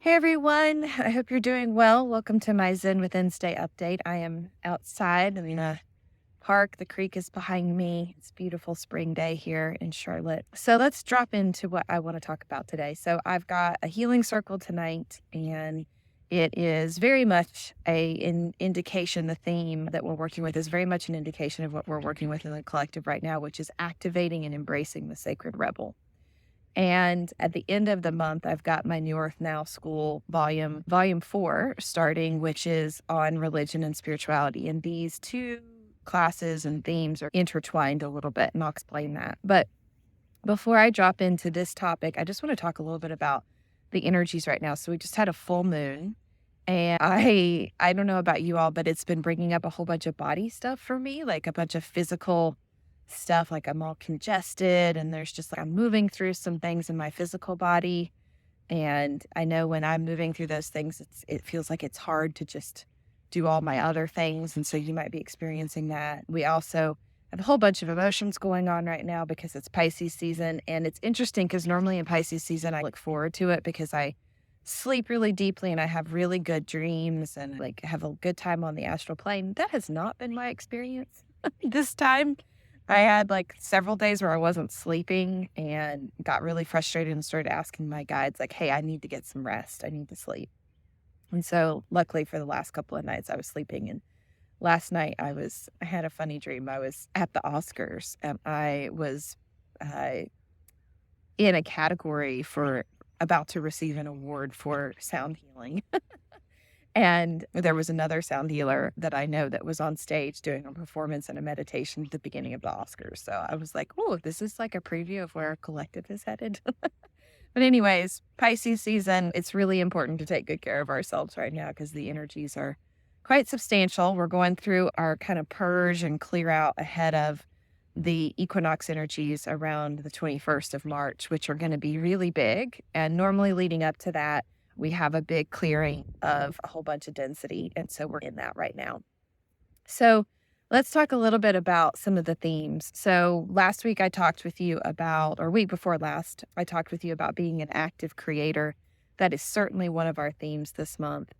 Hey everyone, I hope you're doing well. Welcome to my Zen Withins'day Update. I am outside in a park. The creek is behind me. It's a beautiful spring day here in Charlotte. So let's drop into what I want to talk about today. So I've got a healing circle tonight, and it is very much an indication. The theme that we're working with is very much an indication of what we're working with in the collective right now, which is activating and embracing the sacred rebel. And at the end of the month, I've got my New Earth Now School volume 4 starting, which is on religion and spirituality. And these two classes and themes are intertwined a little bit, and I'll explain that. But before I drop into this topic, I just want to talk a little bit about the energies right now. So we just had a full moon, and I don't know about you all, but it's been bringing up a whole bunch of body stuff for me, like a bunch of physical stuff, like I'm all congested and there's just like I'm moving through some things in my physical body. And I know when I'm moving through those things, it feels like it's hard to just do all my other things. And so you might be experiencing that. We also have a whole bunch of emotions going on right now because it's Pisces season. And it's interesting because normally in Pisces season, I look forward to it because I sleep really deeply and I have really good dreams and like have a good time on the astral plane. That has not been my experience this time. I had like several days where I wasn't sleeping and got really frustrated and started asking my guides, like, hey, I need to get some rest. I need to sleep. And so luckily for the last couple of nights I was sleeping. And last night I had a funny dream. I was at the Oscars and I was uh, in a category for about to receive an award for sound healing. And there was another sound healer that I know that was on stage doing a performance and a meditation at the beginning of the Oscars. So I was like, oh, this is like a preview of where our collective is headed. But anyways, Pisces season, it's really important to take good care of ourselves right now because the energies are quite substantial. We're going through our kind of purge and clear out ahead of the equinox energies around the 21st of March, which are going to be really big. And normally leading up to that, we have a big clearing of a whole bunch of density. And so we're in that right now. So let's talk a little bit about some of the themes. So last week I talked with you about, or week before last, I talked with you about being an active creator. That is certainly one of our themes this month.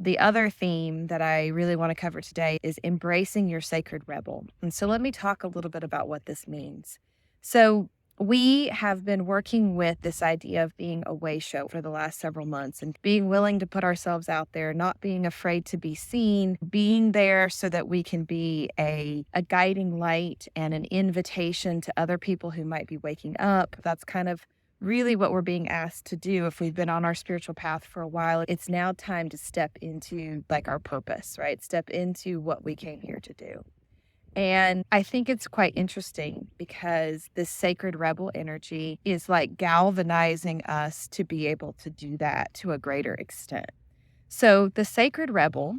The other theme that I really want to cover today is embracing your sacred rebel. And so let me talk a little bit about what this means. So we have been working with this idea of being a way show for the last several months and being willing to put ourselves out there, not being afraid to be seen, being there so that we can be a guiding light and an invitation to other people who might be waking up. That's kind of really what we're being asked to do. If we've been on our spiritual path for a while, it's now time to step into like our purpose, right? Step into what we came here to do. And I think it's quite interesting because this sacred rebel energy is like galvanizing us to be able to do that to a greater extent. So the sacred rebel,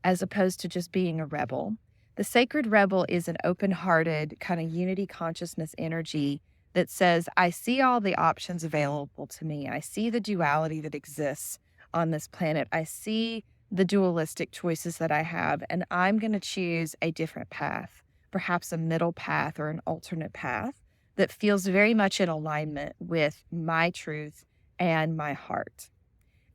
as opposed to just being a rebel, the sacred rebel is an open-hearted kind of unity consciousness energy that says, I see all the options available to me. I see the duality that exists on this planet. I see the dualistic choices that I have, and I'm going to choose a different path, perhaps a middle path or an alternate path that feels very much in alignment with my truth and my heart.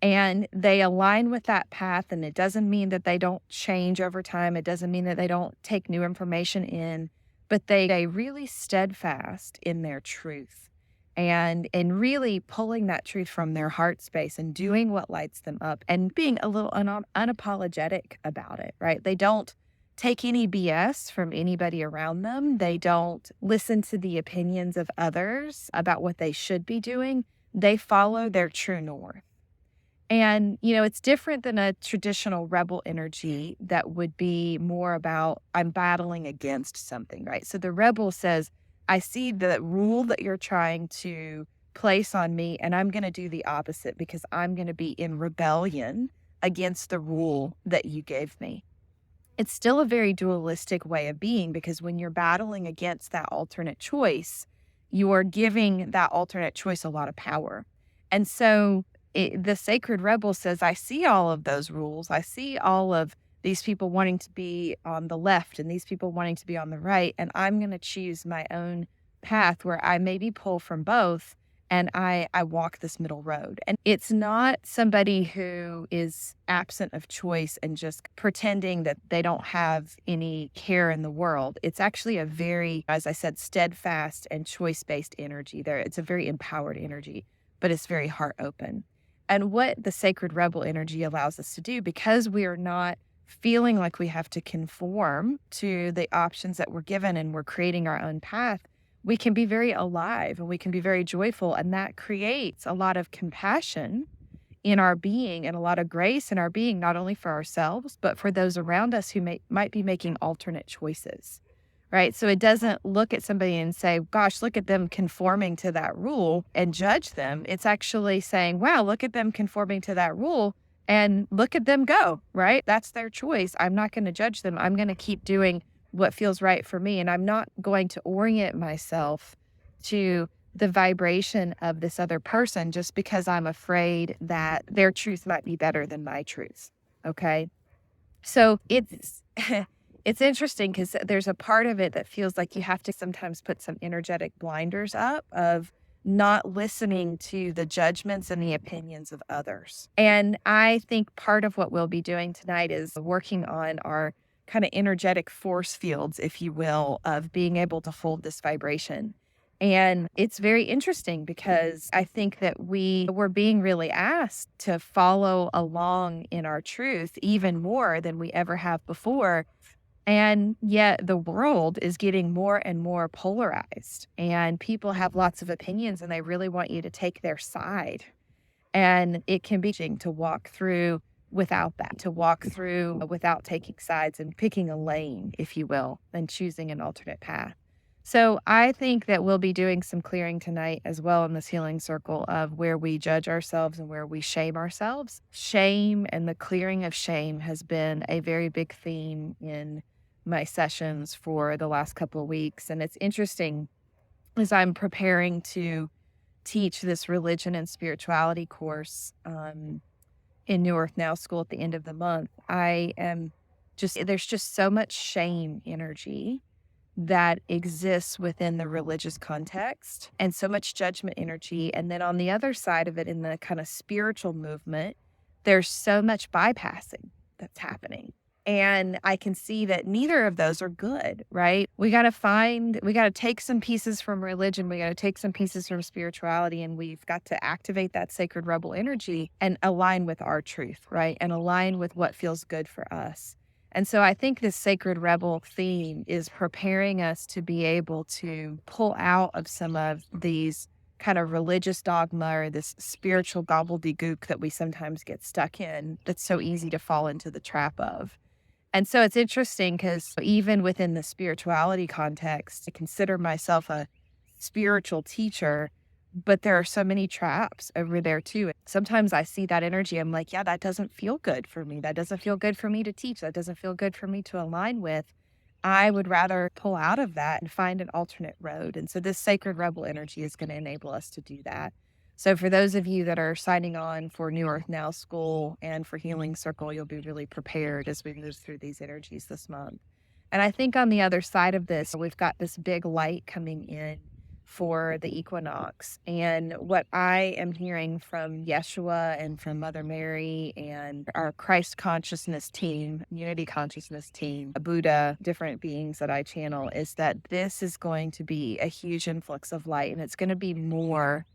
And they align with that path, and it doesn't mean that they don't change over time. It doesn't mean that they don't take new information in, but they really steadfast in their truth and really pulling that truth from their heart space and doing what lights them up and being a little unapologetic about it, right? They don't take any BS from anybody around them. They don't listen to the opinions of others about what they should be doing. They follow their true north. And, it's different than a traditional rebel energy that would be more about, I'm battling against something, right? So the rebel says, I see the rule that you're trying to place on me, and I'm going to do the opposite because I'm going to be in rebellion against the rule that you gave me. It's still a very dualistic way of being because when you're battling against that alternate choice, you are giving that alternate choice a lot of power. And so the sacred rebel says, I see all of those rules. I see all of these people wanting to be on the left and these people wanting to be on the right. And I'm going to choose my own path where I maybe pull from both and I walk this middle road. And it's not somebody who is absent of choice and just pretending that they don't have any care in the world. It's actually a very, as I said, steadfast and choice-based energy there. It's a very empowered energy, but it's very heart open. And what the sacred rebel energy allows us to do, because we are not feeling like we have to conform to the options that we're given and we're creating our own path, we can be very alive and we can be very joyful. And that creates a lot of compassion in our being and a lot of grace in our being, not only for ourselves, but for those around us who might be making alternate choices, right? So it doesn't look at somebody and say, gosh, look at them conforming to that rule and judge them. It's actually saying, wow, look at them conforming to that rule and look at them go, right? That's their choice. I'm not going to judge them. I'm going to keep doing what feels right for me. And I'm not going to orient myself to the vibration of this other person just because I'm afraid that their truth might be better than my truth. Okay. So it's it's interesting because there's a part of it that feels like you have to sometimes put some energetic blinders up of not listening to the judgments and the opinions of others. And I think part of what we'll be doing tonight is working on our kind of energetic force fields, if you will, of being able to hold this vibration. And it's very interesting because I think that we're being really asked to follow along in our truth even more than we ever have before. And yet the world is getting more and more polarized, and people have lots of opinions and they really want you to take their side. And it can be challenging to walk through without that, to walk through without taking sides and picking a lane, if you will, and choosing an alternate path. So I think that we'll be doing some clearing tonight as well in this healing circle of where we judge ourselves and where we shame ourselves. Shame and the clearing of shame has been a very big theme in my sessions for the last couple of weeks. And it's interesting as I'm preparing to teach this religion and spirituality course in New Earth Now School at the end of the month. There's just so much shame energy that exists within the religious context and so much judgment energy. And then on the other side of it, in the kind of spiritual movement, there's so much bypassing that's happening. And I can see that neither of those are good, right? We got to take some pieces from religion. We got to take some pieces from spirituality, and we've got to activate that sacred rebel energy and align with our truth, right? And align with what feels good for us. And so I think this sacred rebel theme is preparing us to be able to pull out of some of these kind of religious dogma or this spiritual gobbledygook that we sometimes get stuck in that's so easy to fall into the trap of. And so it's interesting because even within the spirituality context, I consider myself a spiritual teacher, but there are so many traps over there too. Sometimes I see that energy. I'm like, yeah, that doesn't feel good for me. That doesn't feel good for me to teach. That doesn't feel good for me to align with. I would rather pull out of that and find an alternate road. And so this sacred rebel energy is going to enable us to do that. So for those of you that are signing on for New Earth Now School and for Healing Circle, you'll be really prepared as we move through these energies this month. And I think on the other side of this, we've got this big light coming in for the equinox. And what I am hearing from Yeshua and from Mother Mary and our Christ consciousness team, unity consciousness team, Buddha, different beings that I channel, is that this is going to be a huge influx of light, and it's going to be more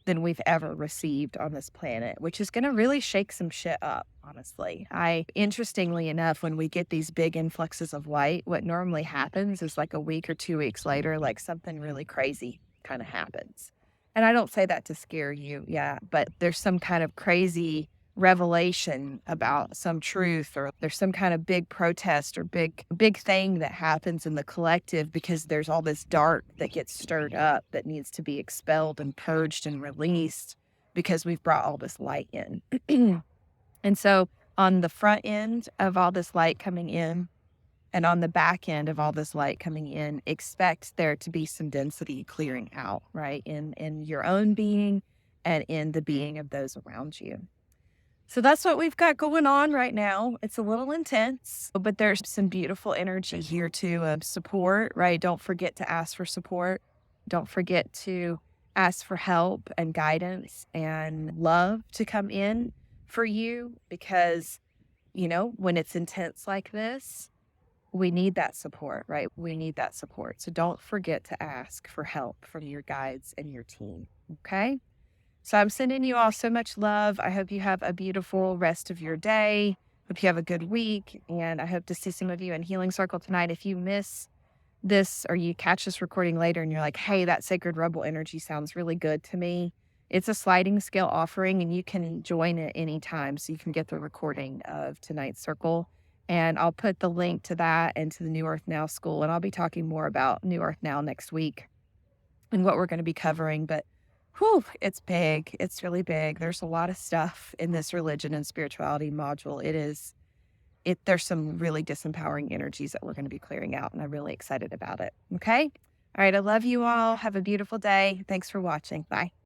than we've ever received on this planet, which is going to really shake some shit up, honestly. Interestingly enough, when we get these big influxes of light, what normally happens is like a week or 2 weeks later, like something really crazy kind of happens. And I don't say that to scare you, but there's some kind of crazy revelation about some truth, or there's some kind of big protest or big thing that happens in the collective because there's all this dark that gets stirred up that needs to be expelled and purged and released because we've brought all this light in. And so on the front end of all this light coming in and on the back end of all this light coming in, expect there to be some density clearing out, right? In your own being and in the being of those around you. So that's what we've got going on right now. It's a little intense, but there's some beautiful energy here to support, right? Don't forget to ask for support. Don't forget to ask for help and guidance and love to come in for you because, when it's intense like this, we need that support, right? We need that support. So don't forget to ask for help from your guides and your team. Okay. So I'm sending you all so much love. I hope you have a beautiful rest of your day. Hope you have a good week. And I hope to see some of you in Healing Circle tonight. If you miss this or you catch this recording later and you're like, hey, that sacred rebel energy sounds really good to me. It's a sliding scale offering and you can join at any time. So you can get the recording of tonight's circle. And I'll put the link to that and to the New Earth Now School. And I'll be talking more about New Earth Now next week and what we're going to be covering. But whew, it's big. It's really big. There's a lot of stuff in this religion and spirituality module. There's some really disempowering energies that we're going to be clearing out, and I'm really excited about it. Okay. All right. I love you all. Have a beautiful day. Thanks for watching. Bye.